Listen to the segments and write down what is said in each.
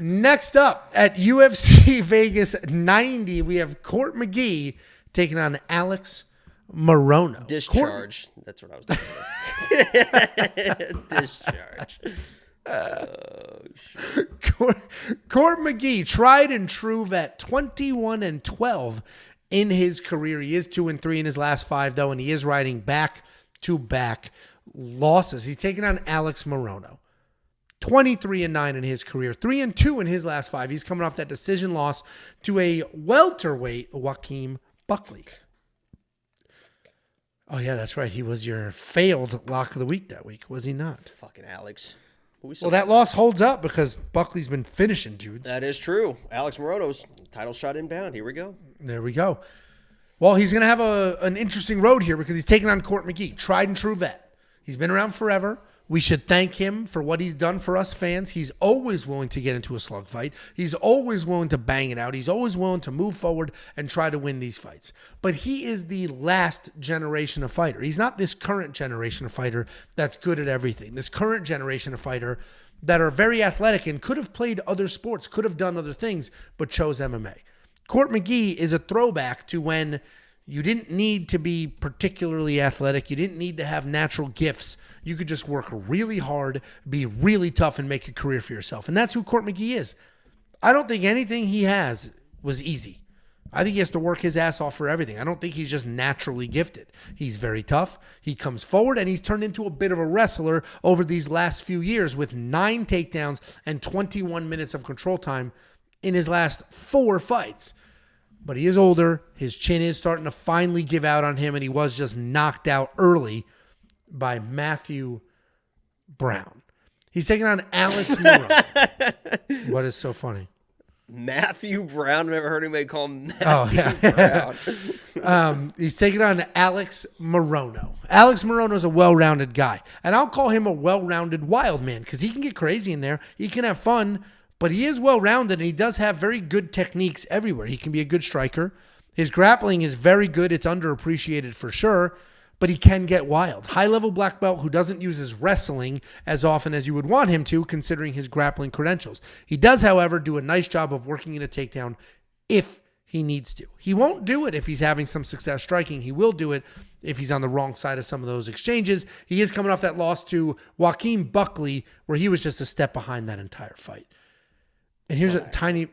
Next up at UFC Vegas 90, we have Court McGee taking on Alex Morono. Discharge. That's what I was thinking of. Discharge. Oh, shit. Court McGee, tried and true vet, 21-12 in his career. He is 2-3 in his last 5, though, and he is riding back-to-back losses. He's taking on Alex Morono. 23-9 in his career, 3-2 in his last 5. He's coming off that decision loss to a welterweight, Joaquin Buckley. Oh, yeah, that's right. He was your failed lock of the week that week, was he not? Fucking Alex. Well, that loss holds up because Buckley's been finishing dudes. That is true. Alex Morono's title shot inbound. Here we go. There we go. Well, he's going to have an interesting road here because he's taking on Court McGee, tried and true vet. He's been around forever. We should thank him for what he's done for us fans. He's always willing to get into a slug fight. He's always willing to bang it out. He's always willing to move forward and try to win these fights. But he is the last generation of fighter. He's not this current generation of fighter that's good at everything. This current generation of fighter that are very athletic and could have played other sports, could have done other things, but chose MMA. Court McGee is a throwback to when you didn't need to be particularly athletic. You didn't need to have natural gifts. You could just work really hard, be really tough, and make a career for yourself. And that's who Court McGee is. I don't think anything he has was easy. I think he has to work his ass off for everything. I don't think he's just naturally gifted. He's very tough. He comes forward, and he's turned into a bit of a wrestler over these last few years with 9 takedowns and 21 minutes of control time in his last 4 fights. But he is older. His chin is starting to finally give out on him, and he was just knocked out early by Matthew Brown. He's taking on Alex Morono. What is so funny? Matthew Brown. I've never heard anybody call him Matthew Brown. He's taking on Alex Morono. Alex Morono is a well-rounded guy, and I'll call him a well-rounded wild man because he can get crazy in there. He can have fun. But he is well-rounded, and he does have very good techniques everywhere. He can be a good striker. His grappling is very good. It's underappreciated for sure, but he can get wild. High-level black belt who doesn't use his wrestling as often as you would want him to, considering his grappling credentials. He does, however, do a nice job of working in a takedown if he needs to. He won't do it if he's having some success striking. He will do it if he's on the wrong side of some of those exchanges. He is coming off that loss to Joaquin Buckley, where he was just a step behind that entire fight. And here's a tiny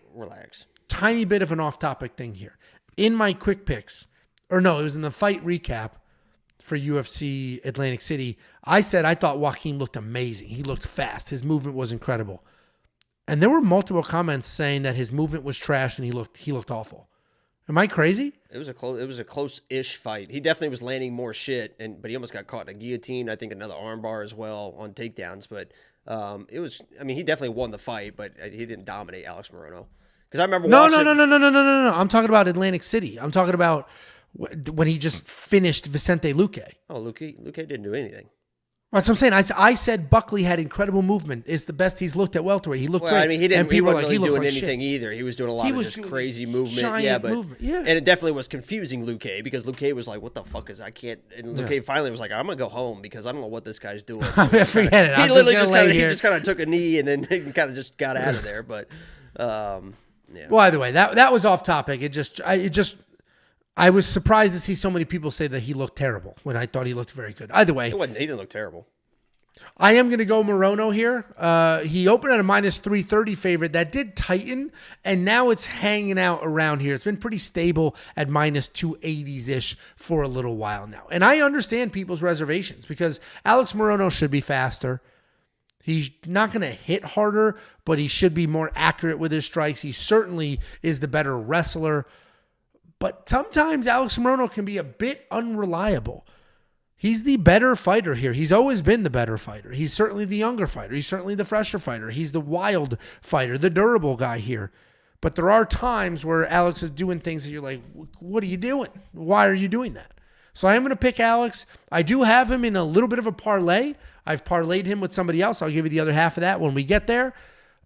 bit of an off-topic thing here. In my quick picks, or no, it was in the fight recap for UFC Atlantic City, I said I thought Joaquin looked amazing. He looked fast. His movement was incredible. And there were multiple comments saying that his movement was trash and he looked awful. Am I crazy? It was a close-ish fight. He definitely was landing more shit, but he almost got caught in a guillotine. I think another armbar as well on takedowns, but he definitely won the fight, but he didn't dominate Alex Morono. Because I remember watching... No. I'm talking about Atlantic City. I'm talking about when he just finished Vicente Luque. Oh, Luque didn't do anything. That's what I'm saying. I said Buckley had incredible movement. It's the best he's looked at welterweight. He looked great. I mean, he wasn't really doing anything shit. Either. He was doing a lot of just crazy movement. Movement. Yeah. And it definitely was confusing Luque because Luque was like, what the fuck is I can't... And Luque finally was like, I'm going to go home because I don't know what this guy's doing. So forget it. He literally just kind of took a knee and then kind of just got out of there. But, yeah. Well, either way, that was off topic. I was surprised to see so many people say that he looked terrible when I thought he looked very good. Either way. He didn't look terrible. I am going to go Morono here. He opened at a minus 330 favorite. That did tighten, and now it's hanging out around here. It's been pretty stable at minus 280s-ish for a little while now. And I understand people's reservations because Alex Morono should be faster. He's not going to hit harder, but he should be more accurate with his strikes. He certainly is the better wrestler. But sometimes Alex Morono can be a bit unreliable. He's the better fighter here. He's always been the better fighter. He's certainly the younger fighter. He's certainly the fresher fighter. He's the wild fighter, the durable guy here. But there are times where Alex is doing things that you're like, what are you doing? Why are you doing that? So I am going to pick Alex. I do have him in a little bit of a parlay. I've parlayed him with somebody else. I'll give you the other half of that when we get there.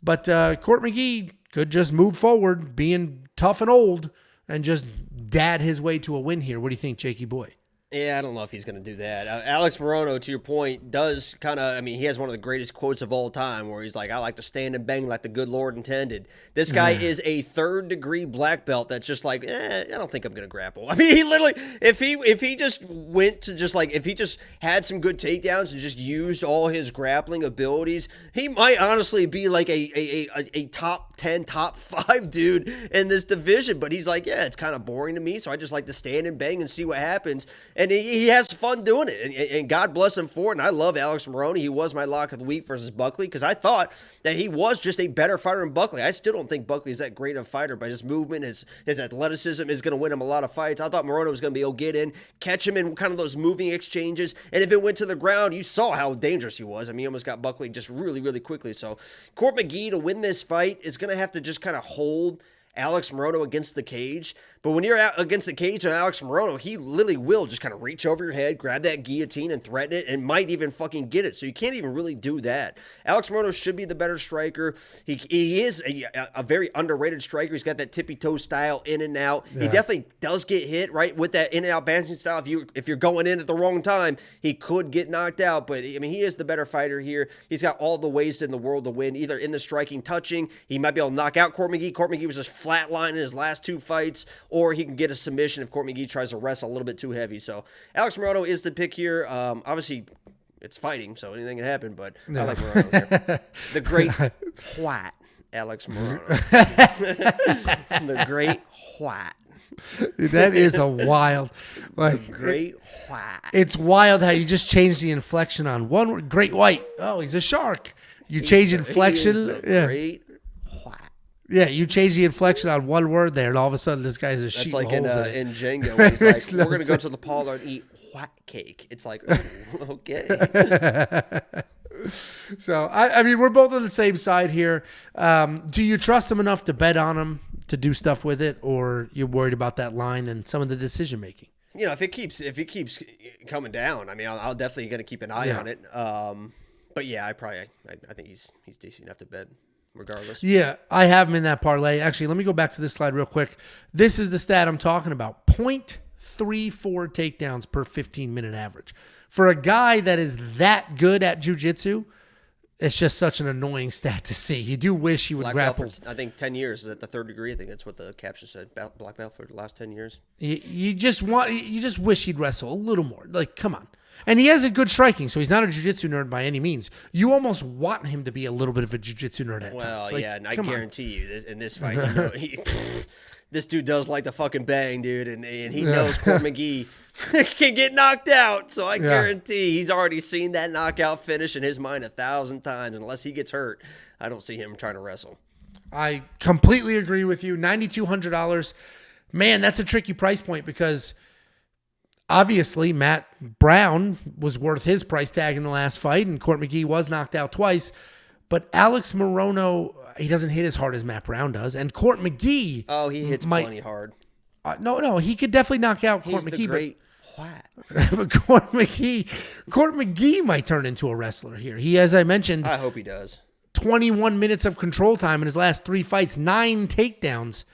But Court McGee could just move forward, being tough and old, and just dad his way to a win here. What do you think, Jakey boy? Yeah, I don't know if he's going to do that. Alex Morono, to your point, does kind of, I mean, he has one of the greatest quotes of all time where he's like, I like to stand and bang like the good Lord intended. This guy is a third-degree black belt that's just like, I don't think I'm going to grapple. I mean, he literally, if he just went to just like, if he just had some good takedowns and just used all his grappling abilities, he might honestly be like a top 10, top 5 dude in this division. But he's like, yeah, it's kind of boring to me, so I just like to stand and bang and see what happens. And he has fun doing it, and God bless him for it. And I love Alex Morono. He was my lock of the week versus Buckley because I thought that he was just a better fighter than Buckley. I still don't think Buckley is that great of a fighter, but his movement, his athleticism is going to win him a lot of fights. I thought Morono was going to be able to get in, catch him in kind of those moving exchanges, and if it went to the ground, you saw how dangerous he was. I mean, he almost got Buckley just really, really quickly. So Court McGee, to win this fight, is going to have to just kind of hold Alex Morono against the cage. But when you're out against the cage on Alex Morono, he literally will just kind of reach over your head, grab that guillotine and threaten it, and might even fucking get it. So you can't even really do that. Alex Morono should be the better striker. He is a very underrated striker. He's got that tippy-toe style in and out. Yeah. He definitely does get hit, right, with that in and out banishing style. If you're going in at the wrong time, he could get knocked out. But, I mean, he is the better fighter here. He's got all the ways in the world to win, either in the striking, touching. He might be able to knock out Court McGee. Court McGee was just flatline in his last 2 fights, or he can get a submission if Court McGee tries to wrestle a little bit too heavy. So Alex Morono is the pick here. Obviously, it's fighting, so anything can happen, but I like Morono here. The great White Alex Morono. The great White. That is a wild, like, great White. It's wild how you just change the inflection on one word. Great White. Oh, he's a shark. You change inflection. Great. Yeah, you change the inflection on one word there, and all of a sudden this guy's a sheet. That's like in Django, where he's like, we're going to go to the parlor and eat white cake. It's like, oh, okay. So, I mean, we're both on the same side here. Do you trust him enough to bet on him to do stuff with it, or you're worried about that line and some of the decision making? You know, if it keeps coming down, I mean, I'll definitely going to keep an eye on it. But yeah, I think he's decent enough to bet regardless. Yeah, I have him in that parlay. Actually, let me go back to this slide real quick. This is the stat I'm talking about. 0.34 takedowns per 15-minute average. For a guy that is that good at jiu-jitsu, it's just such an annoying stat to see. You do wish he would grapple. I think 10 years is at the 3rd degree. I think that's what the caption said. Black belt for the last 10 years. You just wish he'd wrestle a little more. Like, come on. And he has a good striking, so he's not a jiu-jitsu nerd by any means. You almost want him to be a little bit of a jiu-jitsu nerd at times. Well, like, yeah, and I guarantee you, in this fight, you know, this dude does like to fucking bang, dude, and he knows Court McGee can get knocked out. So I guarantee he's already seen that knockout finish in his mind 1,000 times. Unless he gets hurt, I don't see him trying to wrestle. I completely agree with you. $9,200. Man, that's a tricky price point because obviously Matt Brown was worth his price tag in the last fight, and Court McGee was knocked out twice. But Alex Morono, he doesn't hit as hard as Matt Brown does. And Court McGee... Oh, he hits plenty hard. No, he could definitely knock out Court McGee. The great White. But Court McGee might turn into a wrestler here. He, as I mentioned... I hope he does. 21 minutes of control time in his last 3 fights, 9 takedowns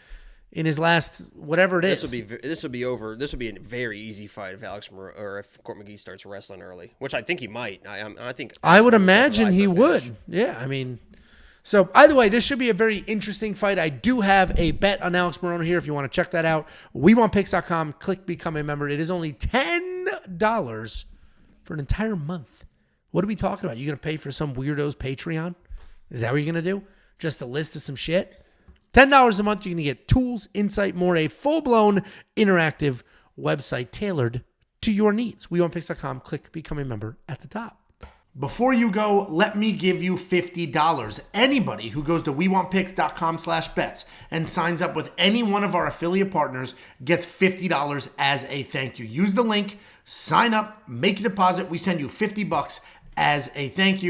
in his last whatever it is. This will be over. This will be a very easy fight if if Court McGee starts wrestling early, which I think he might. I would imagine he would. Yeah, I mean, so either way, this should be a very interesting fight. I do have a bet on Alex Morono here if you want to check that out. WeWantPicks.com. Click become a member. It is only $10 for an entire month. What are we talking about? You going to pay for some weirdo's Patreon? Is that what you're going to do? Just a list of some shit? $10 a month, you're going to get tools, insight, more, a full-blown interactive website tailored to your needs. WeWantPicks.com. Click Become a Member at the top. Before you go, let me give you $50. Anybody who goes to WeWantPicks.com/bets and signs up with any one of our affiliate partners gets $50 as a thank you. Use the link, sign up, make a deposit. We send you $50 as a thank you.